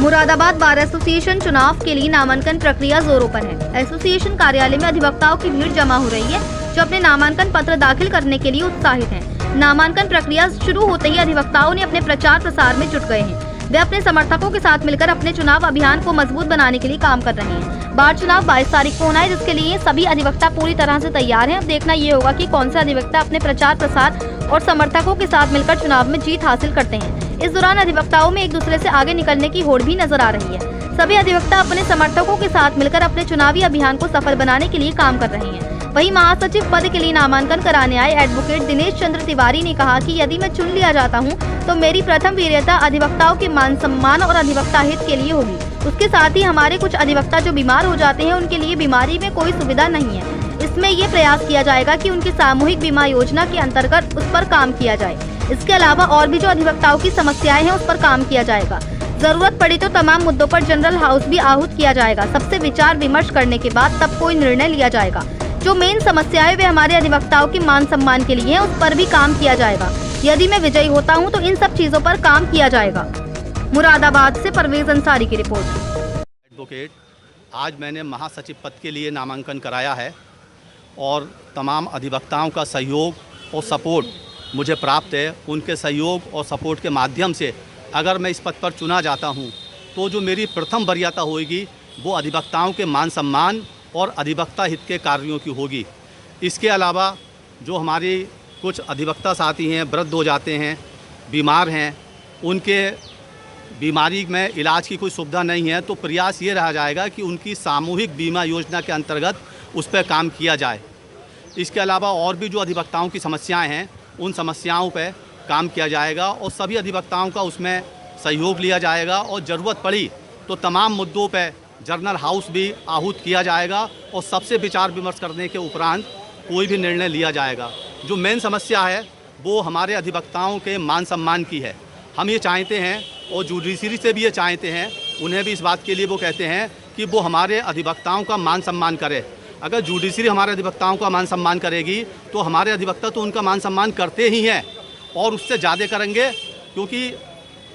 Moradabad bar association चुनाव के लिए नामांकन प्रक्रिया जोरों पर है। एसोसिएशन कार्यालय में अधिवक्ताओं की भीड़ जमा हो रही है, जो अपने नामांकन पत्र दाखिल करने के लिए उत्साहित हैं। नामांकन प्रक्रिया शुरू होते ही अधिवक्ताओं ने अपने प्रचार प्रसार में जुट गए हैं। वे अपने समर्थकों के साथ मिलकर अपने चुनाव अभियान को मजबूत बनाने के लिए काम कर रहे हैं। बार चुनाव 22 तारीख को होना है, जिसके लिए सभी अधिवक्ता पूरी तरह से तैयार हैं। अब देखना ये होगा कि कौन से अधिवक्ता अपने प्रचार प्रसार और समर्थकों के साथ मिलकर चुनाव में जीत हासिल करते हैं। इस दौरान अधिवक्ताओं में एक दूसरे से आगे निकलने की होड़ भी नजर आ रही है। सभी अधिवक्ता अपने समर्थकों के साथ मिलकर अपने चुनावी अभियान को सफल बनाने के लिए काम कर रहे हैं। वहीं महासचिव पद के लिए नामांकन कराने आए एडवोकेट दिनेश चंद्र तिवारी ने कहा कि यदि मैं चुन लिया जाता हूं, तो मेरी प्रथम वरीयता अधिवक्ताओं के मान सम्मान और अधिवक्ता हित के लिए होगी। उसके साथ ही हमारे कुछ अधिवक्ता जो बीमार हो जाते हैं, उनके लिए बीमारी में कोई सुविधा नहीं है। इसमें ये प्रयास किया जाएगा कि उनकी सामूहिक बीमा योजना के अंतर्गत उस पर काम किया जाए। इसके अलावा और भी जो अधिवक्ताओं की समस्याएं हैं, उस पर काम किया जाएगा। जरूरत पड़ी तो तमाम मुद्दों पर जनरल हाउस भी आहूत किया जाएगा। सबसे विचार विमर्श करने के बाद तब कोई निर्णय लिया जाएगा। जो मेन समस्याएं वे हमारे अधिवक्ताओं के मान सम्मान के लिए हैं, उस पर भी काम किया जाएगा। यदि मैं विजयी होता हूं, तो इन सब चीजों पर काम किया जाएगा। मुरादाबाद से परवेज अंसारी की रिपोर्ट। एडवोकेट, आज मैंने महासचिव पद के लिए नामांकन कराया है और तमाम अधिवक्ताओं का सहयोग और सपोर्ट मुझे प्राप्त है। उनके सहयोग और सपोर्ट के माध्यम से अगर मैं इस पद पर चुना जाता हूं, तो जो मेरी प्रथम वरीयता होगी वो अधिवक्ताओं के मान सम्मान और अधिवक्ता हित के कार्यों की होगी। इसके अलावा जो हमारी कुछ अधिवक्ता साथी हैं, वृद्ध हो जाते हैं, बीमार हैं, उनके बीमारी में इलाज की कोई सुविधा नहीं है, तो प्रयास ये रहा जाएगा कि उनकी सामूहिक बीमा योजना के अंतर्गत उस पर काम किया जाए। इसके अलावा और भी जो अधिवक्ताओं की समस्याएं हैं, उन समस्याओं पर काम किया जाएगा और सभी अधिवक्ताओं का उसमें सहयोग लिया जाएगा और ज़रूरत पड़ी तो तमाम मुद्दों पर जनरल हाउस भी आहूत किया जाएगा और सबसे विचार विमर्श करने के उपरांत कोई भी निर्णय लिया जाएगा। जो मेन समस्या है वो हमारे अधिवक्ताओं के मान सम्मान की है। हम ये चाहते हैं और जुडिशरी से भी ये चाहते हैं, उन्हें भी इस बात के लिए वो कहते हैं कि वो हमारे अधिवक्ताओं का मान सम्मान करे। अगर जुडिशरी हमारे अधिवक्ताओं का मान सम्मान करेगी तो हमारे अधिवक्ता तो उनका मान सम्मान करते ही हैं और उससे ज़्यादा करेंगे, क्योंकि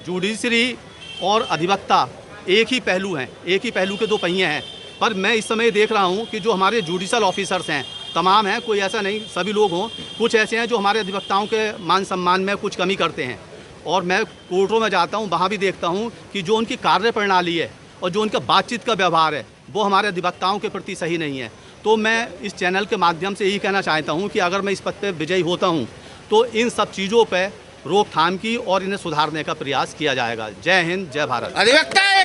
जुडिशरी और अधिवक्ता एक ही पहलू हैं, एक ही पहलू के दो पहिए हैं। पर मैं इस समय देख रहा हूं कि जो हमारे जुडिशल ऑफिसर्स हैं, तमाम हैं, कोई ऐसा नहीं सभी लोग हों, कुछ ऐसे हैं जो हमारे अधिवक्ताओं के मान सम्मान में कुछ कमी करते हैं। और मैं कोर्टों में जाता हूं, वहां भी देखता हूं कि जो उनकी कार्य प्रणाली है और जो उनका बातचीत का व्यवहार है, वो हमारे अधिवक्ताओं के प्रति सही नहीं है। तो मैं इस चैनल के माध्यम से यही कहना चाहता हूँ कि अगर मैं इस पद पर विजयी होता हूँ, तो इन सब चीज़ों पर रोकथाम की और इन्हें सुधारने का प्रयास किया जाएगा। जय हिंद, जय भारत।